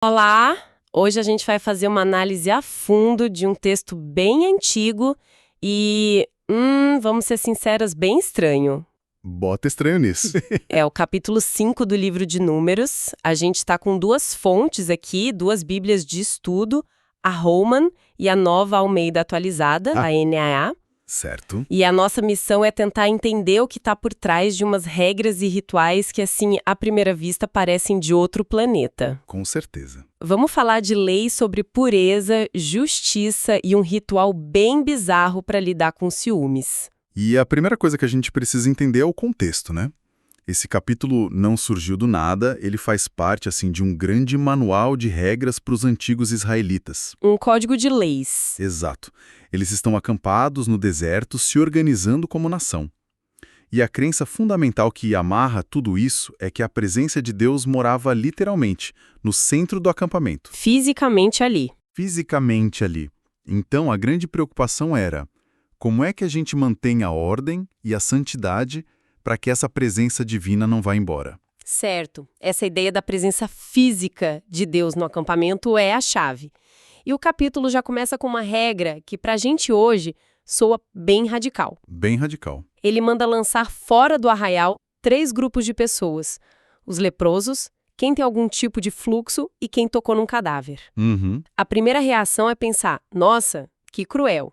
Olá! Hoje a gente vai fazer uma análise a fundo de um texto bem antigo e, vamos ser sinceras, bem estranho. Bota estranho nisso. É o capítulo 5 do livro de Números. A gente está com duas fontes aqui, duas bíblias de estudo, a Holman e a Nova Almeida Atualizada, a NAA. Certo. E a nossa missão é tentar entender o que está por trás de umas regras e rituais que, assim, à primeira vista, parecem de outro planeta. Com certeza. Vamos falar de leis sobre pureza, justiça e um ritual bem bizarro para lidar com ciúmes. E a primeira coisa que a gente precisa entender é o contexto, né? Esse capítulo não surgiu do nada, ele faz parte, assim, de um grande manual de regras para os antigos israelitas. Um código de leis. Exato. Eles estão acampados no deserto, se organizando como nação. E a crença fundamental que amarra tudo isso é que a presença de Deus morava literalmente no centro do acampamento. Fisicamente ali. Fisicamente ali. Então, a grande preocupação era: como é que a gente mantém a ordem e a santidade para que essa presença divina não vá embora? Certo. Essa ideia da presença física de Deus no acampamento é a chave. E o capítulo já começa com uma regra que, pra gente hoje, soa bem radical. Bem radical. Ele manda lançar fora do arraial 3 grupos de pessoas: os leprosos, quem tem algum tipo de fluxo e quem tocou num cadáver. Uhum. A primeira reação é pensar: nossa, que cruel.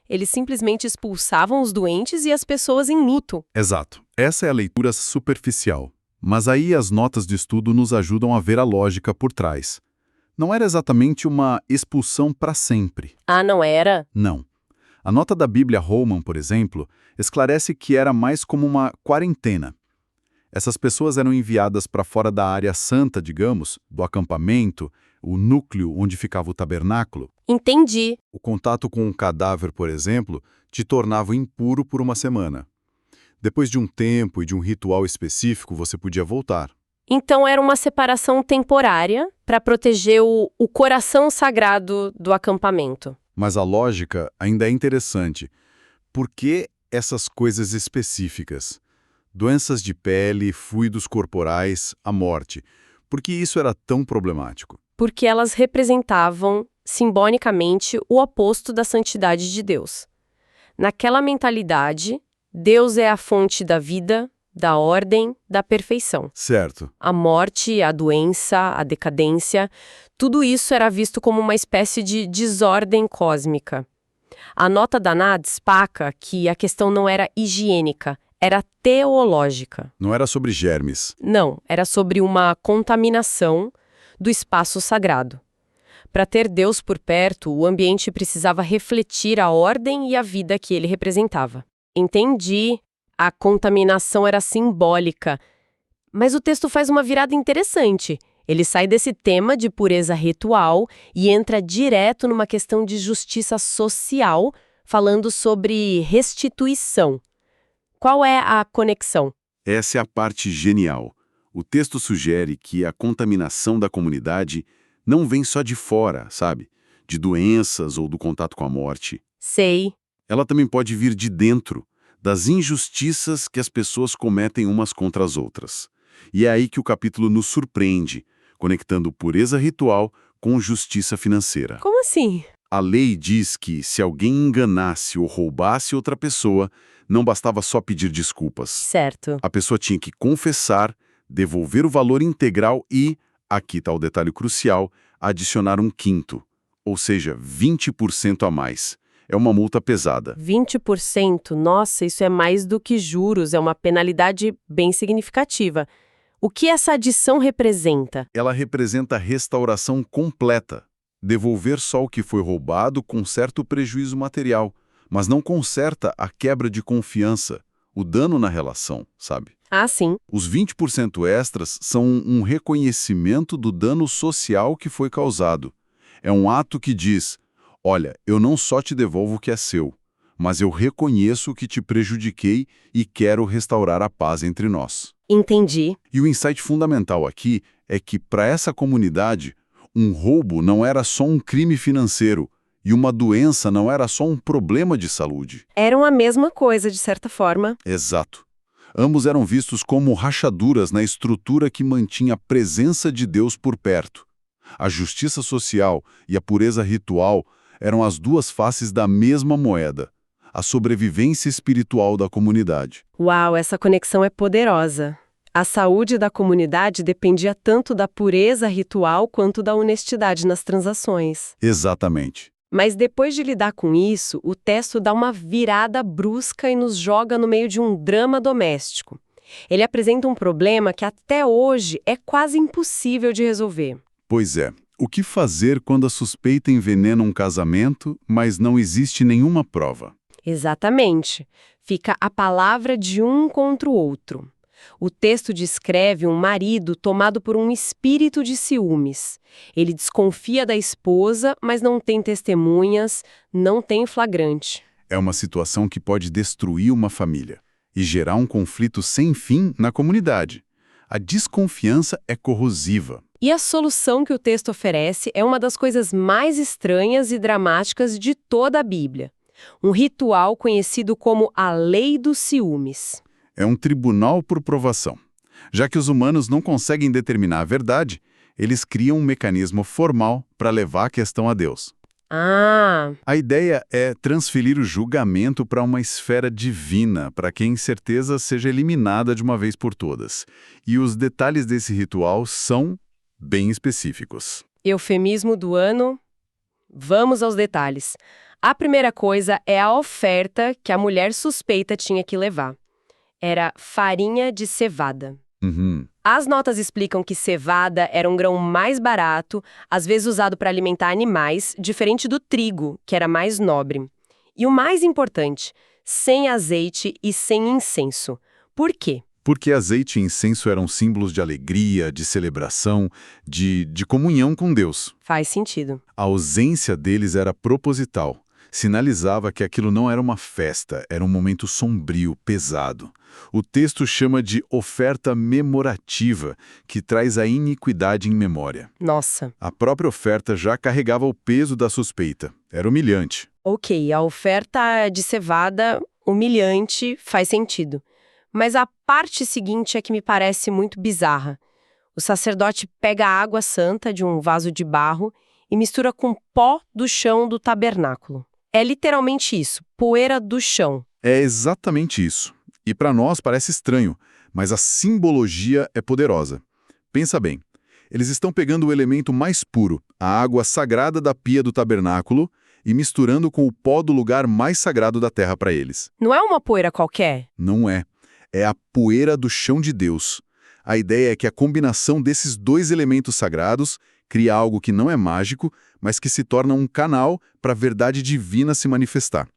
Eles simplesmente expulsavam os doentes e as pessoas em luto. Exato. Essa é a leitura superficial. Mas aí as notas de estudo nos ajudam a ver a lógica por trás. Não era exatamente uma expulsão para sempre. Ah, não era? Não. A nota da Bíblia Holman, por exemplo, esclarece que era mais como uma quarentena. Essas pessoas eram enviadas para fora da área santa, digamos, do acampamento, o núcleo onde ficava o tabernáculo. Entendi. O contato com um cadáver, por exemplo, te tornava impuro por uma semana. Depois de um tempo e de um ritual específico, você podia voltar. Então era uma separação temporária para proteger o coração sagrado do acampamento. Mas a lógica ainda é interessante. Por que essas coisas específicas? Doenças de pele, fluidos corporais, a morte. Por que isso era tão problemático? Porque elas representavam, simbolicamente, o oposto da santidade de Deus. Naquela mentalidade, Deus é a fonte da vida, da ordem, da perfeição. Certo. A morte, a doença, a decadência, tudo isso era visto como uma espécie de desordem cósmica. A nota da NA destaca que a questão não era higiênica, era teológica. Não era sobre germes. Não, era sobre uma contaminação do espaço sagrado. Para ter Deus por perto, o ambiente precisava refletir a ordem e a vida que ele representava. Entendi. A contaminação era simbólica. Mas o texto faz uma virada interessante. Ele sai desse tema de pureza ritual e entra direto numa questão de justiça social, falando sobre restituição. Qual é a conexão? Essa é a parte genial. O texto sugere que a contaminação da comunidade não vem só de fora, sabe? De doenças ou do contato com a morte. Sei. Ela também pode vir de dentro, das injustiças que as pessoas cometem umas contra as outras. E é aí que o capítulo nos surpreende, conectando pureza ritual com justiça financeira. Como assim? A lei diz que se alguém enganasse ou roubasse outra pessoa, não bastava só pedir desculpas. Certo. A pessoa tinha que confessar, devolver o valor integral e, aqui está o detalhe crucial, adicionar um quinto, ou seja, 20% a mais. É uma multa pesada. 20%? Nossa, isso é mais do que juros, é uma penalidade bem significativa. O que essa adição representa? Ela representa a restauração completa. Devolver só o que foi roubado com certo prejuízo material, mas não conserta a quebra de confiança, o dano na relação, sabe? Ah, sim. Os 20% extras são um reconhecimento do dano social que foi causado. É um ato que diz: olha, eu não só te devolvo o que é seu, mas eu reconheço o que te prejudiquei e quero restaurar a paz entre nós. Entendi. E o insight fundamental aqui é que, para essa comunidade, um roubo não era só um crime financeiro e uma doença não era só um problema de saúde. Eram a mesma coisa, de certa forma. Exato. Ambos eram vistos como rachaduras na estrutura que mantinha a presença de Deus por perto. A justiça social e a pureza ritual eram as duas faces da mesma moeda, a sobrevivência espiritual da comunidade. Uau, essa conexão é poderosa. A saúde da comunidade dependia tanto da pureza ritual quanto da honestidade nas transações. Exatamente. Mas depois de lidar com isso, o texto dá uma virada brusca e nos joga no meio de um drama doméstico. Ele apresenta um problema que até hoje é quase impossível de resolver. Pois é. O que fazer quando a suspeita envenena um casamento, mas não existe nenhuma prova? Exatamente. Fica a palavra de um contra o outro. O texto descreve um marido tomado por um espírito de ciúmes. Ele desconfia da esposa, mas não tem testemunhas, não tem flagrante. É uma situação que pode destruir uma família e gerar um conflito sem fim na comunidade. A desconfiança é corrosiva. E a solução que o texto oferece é uma das coisas mais estranhas e dramáticas de toda a Bíblia. Um ritual conhecido como a Lei dos Ciúmes. É um tribunal por provação. Já que os humanos não conseguem determinar a verdade, eles criam um mecanismo formal para levar a questão a Deus. Ah, A ideia é transferir o julgamento para uma esfera divina, para que a incerteza seja eliminada de uma vez por todas. E os detalhes desse ritual são bem específicos. eufemismo do ano. Vamos aos detalhes. A primeira coisa é a oferta que a mulher suspeita tinha que levar. Era farinha de cevada. Uhum. As notas explicam que cevada era um grão mais barato, às vezes usado para alimentar animais, diferente do trigo, que era mais nobre. E o mais importante, sem azeite e sem incenso. Por quê? Porque azeite e incenso eram símbolos de alegria, de celebração, de comunhão com Deus. Faz sentido. A ausência deles era proposital. Sinalizava que aquilo não era uma festa, era um momento sombrio, pesado. O texto chama de oferta memorativa, que traz a iniquidade em memória. Nossa. A própria oferta já carregava o peso da suspeita. Era humilhante. Ok, a oferta de cevada, humilhante, faz sentido. Mas a parte seguinte é que me parece muito bizarra. O sacerdote pega a água santa de um vaso de barro e mistura com pó do chão do tabernáculo. É literalmente isso, poeira do chão. É exatamente isso. E para nós parece estranho, mas a simbologia é poderosa. Pensa bem, eles estão pegando o elemento mais puro, a água sagrada da pia do tabernáculo, e misturando com o pó do lugar mais sagrado da terra para eles. Não é uma poeira qualquer? Não é. É a poeira do chão de Deus. A ideia é que a combinação desses dois elementos sagrados cria algo que não é mágico, mas que se torna um canal para a verdade divina se manifestar.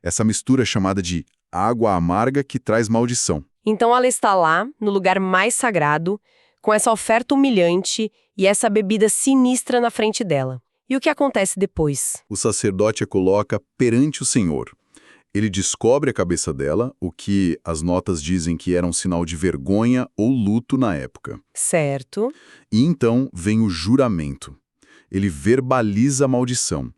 Essa mistura é chamada de água amarga que traz maldição. Então ela está lá, no lugar mais sagrado, com essa oferta humilhante e essa bebida sinistra na frente dela. E o que acontece depois? O sacerdote a coloca perante o Senhor. Ele descobre a cabeça dela, o que as notas dizem que era um sinal de vergonha ou luto na época. Certo. E então vem o juramento. Ele verbaliza a maldição.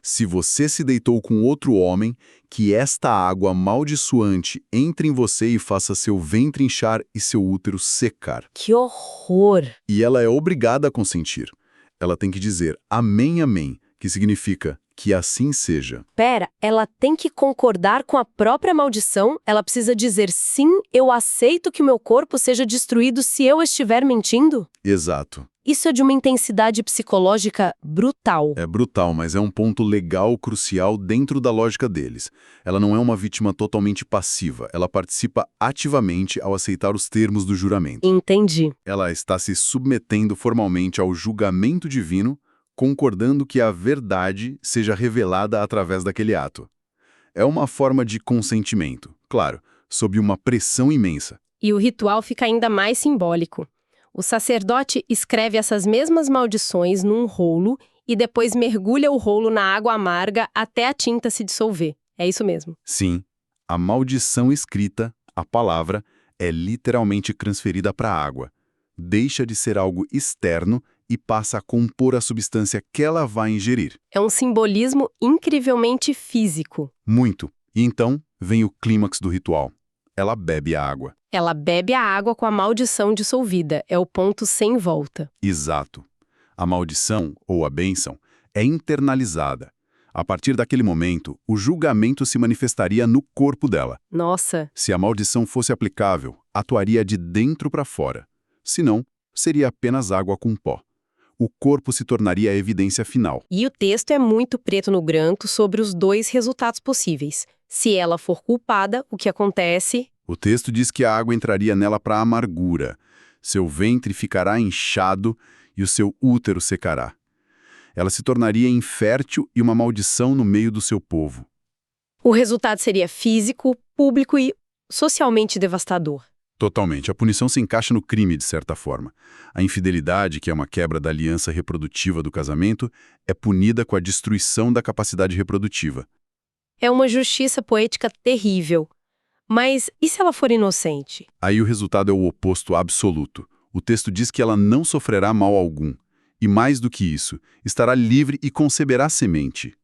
Se você se deitou com outro homem, que esta água amaldiçoante entre em você e faça seu ventre inchar e seu útero secar. Que horror! E ela é obrigada a consentir. Ela tem que dizer amém, amém, que significa que assim seja. Pera, ela tem que concordar com a própria maldição? Ela precisa dizer sim, eu aceito que o meu corpo seja destruído se eu estiver mentindo? Exato. Isso é de uma intensidade psicológica brutal. É brutal, mas é um ponto legal crucial dentro da lógica deles. Ela não é uma vítima totalmente passiva, ela participa ativamente ao aceitar os termos do juramento. Entendi. Ela está se submetendo formalmente ao julgamento divino, concordando que a verdade seja revelada através daquele ato. É uma forma de consentimento, claro, sob uma pressão imensa. E o ritual fica ainda mais simbólico. O sacerdote escreve essas mesmas maldições num rolo e depois mergulha o rolo na água amarga até a tinta se dissolver. É isso mesmo. Sim, a maldição escrita, a palavra, é literalmente transferida para a água. Deixa de ser algo externo e passa a compor a substância que ela vai ingerir. É um simbolismo incrivelmente físico. Muito. E então vem o clímax do ritual. Ela bebe a água. Ela bebe a água com a maldição dissolvida. É o ponto sem volta. Exato. A maldição, ou a bênção, é internalizada. A partir daquele momento, o julgamento se manifestaria no corpo dela. Nossa, Se a maldição fosse aplicável, atuaria de dentro para fora. Se não, seria apenas água com pó. O corpo se tornaria a evidência final. e o texto é muito preto no branco sobre os dois resultados possíveis. Se ela for culpada, o que acontece? O texto diz que a água entraria nela para amargura. Seu ventre ficará inchado e o seu útero secará. Ela se tornaria infértil e uma maldição no meio do seu povo. O resultado seria físico, público e socialmente devastador. Totalmente. A punição se encaixa no crime, de certa forma. A infidelidade, que é uma quebra da aliança reprodutiva do casamento, é punida com a destruição da capacidade reprodutiva. É uma justiça poética terrível. Mas e se ela for inocente? Aí o resultado é o oposto absoluto. O texto diz que ela não sofrerá mal algum. E mais do que isso, estará livre e conceberá semente.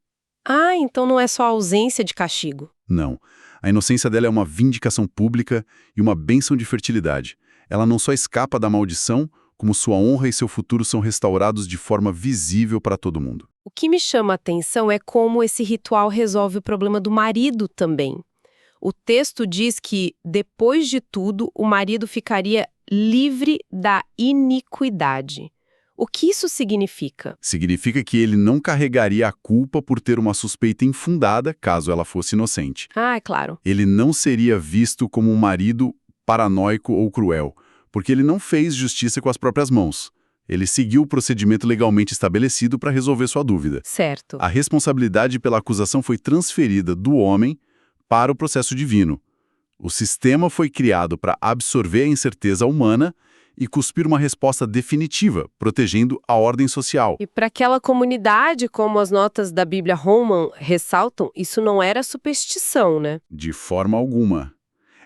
Ah, então não é só a ausência de castigo. Não. A inocência dela é uma vindicação pública e uma bênção de fertilidade. Ela não só escapa da maldição, como sua honra e seu futuro são restaurados de forma visível para todo mundo. O que me chama a atenção é como esse ritual resolve o problema do marido também. O texto diz que, depois de tudo, o marido ficaria livre da iniquidade. O que isso significa? Significa que ele não carregaria a culpa por ter uma suspeita infundada, caso ela fosse inocente. Ah, é claro. Ele não seria visto como um marido paranoico ou cruel, porque ele não fez justiça com as próprias mãos. Ele seguiu o procedimento legalmente estabelecido para resolver sua dúvida. Certo. A responsabilidade pela acusação foi transferida do homem para o processo divino. O sistema foi criado para absorver a incerteza humana e cuspir uma resposta definitiva, protegendo a ordem social. E para aquela comunidade, como as notas da Bíblia Holman ressaltam, isso não era superstição, né? De forma alguma.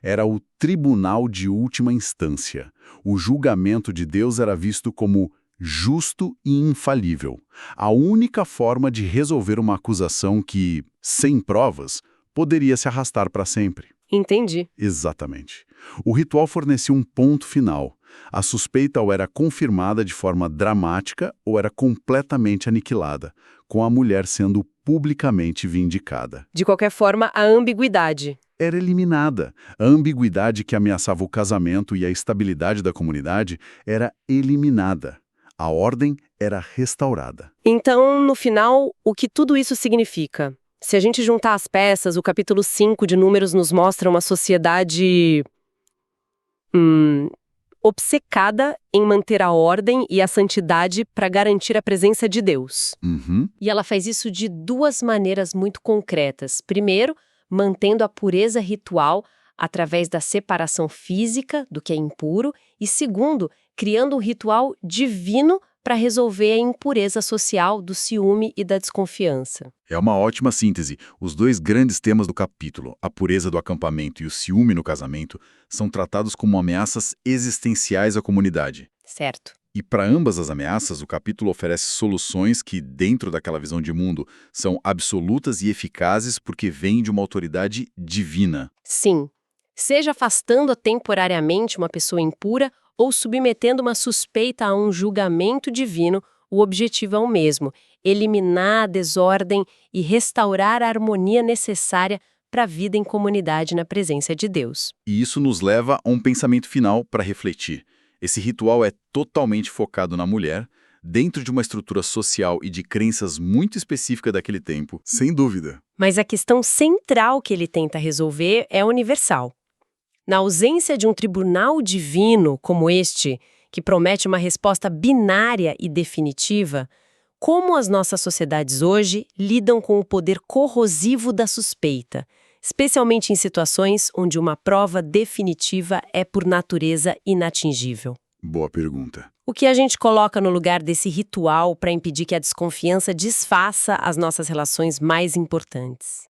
Era o tribunal de última instância. O julgamento de Deus era visto como justo e infalível. A única forma de resolver uma acusação que, sem provas, poderia se arrastar para sempre. Entendi. Exatamente. O ritual fornecia um ponto final. A suspeita ou era confirmada de forma dramática ou era completamente aniquilada, com a mulher sendo publicamente vindicada. De qualquer forma, a ambiguidade. Era eliminada. A ambiguidade que ameaçava o casamento e a estabilidade da comunidade era eliminada. A ordem era restaurada. Então, no final, o que tudo isso significa? Se a gente juntar as peças, o capítulo 5 de Números nos mostra uma sociedade obcecada em manter a ordem e a santidade para garantir a presença de Deus. Uhum. E ela faz isso de duas maneiras muito concretas. Primeiro, mantendo a pureza ritual através da separação física do que é impuro, e segundo, criando um ritual divino para resolver a impureza social do ciúme e da desconfiança. É uma ótima síntese. Os dois grandes temas do capítulo, a pureza do acampamento e o ciúme no casamento, são tratados como ameaças existenciais à comunidade. Certo. E para ambas as ameaças, o capítulo oferece soluções que, dentro daquela visão de mundo, são absolutas e eficazes porque vêm de uma autoridade divina. Sim. Seja afastando temporariamente uma pessoa impura ou submetendo uma suspeita a um julgamento divino, o objetivo é o mesmo: eliminar a desordem e restaurar a harmonia necessária para a vida em comunidade na presença de Deus. E isso nos leva a um pensamento final para refletir. Esse ritual é totalmente focado na mulher, dentro de uma estrutura social e de crenças muito específica daquele tempo, sem dúvida. Mas a questão central que ele tenta resolver é universal. Na ausência de um tribunal divino como este, que promete uma resposta binária e definitiva, como as nossas sociedades hoje lidam com o poder corrosivo da suspeita, especialmente em situações onde uma prova definitiva é por natureza inatingível? Boa pergunta. O que a gente coloca no lugar desse ritual para impedir que a desconfiança desfaça as nossas relações mais importantes?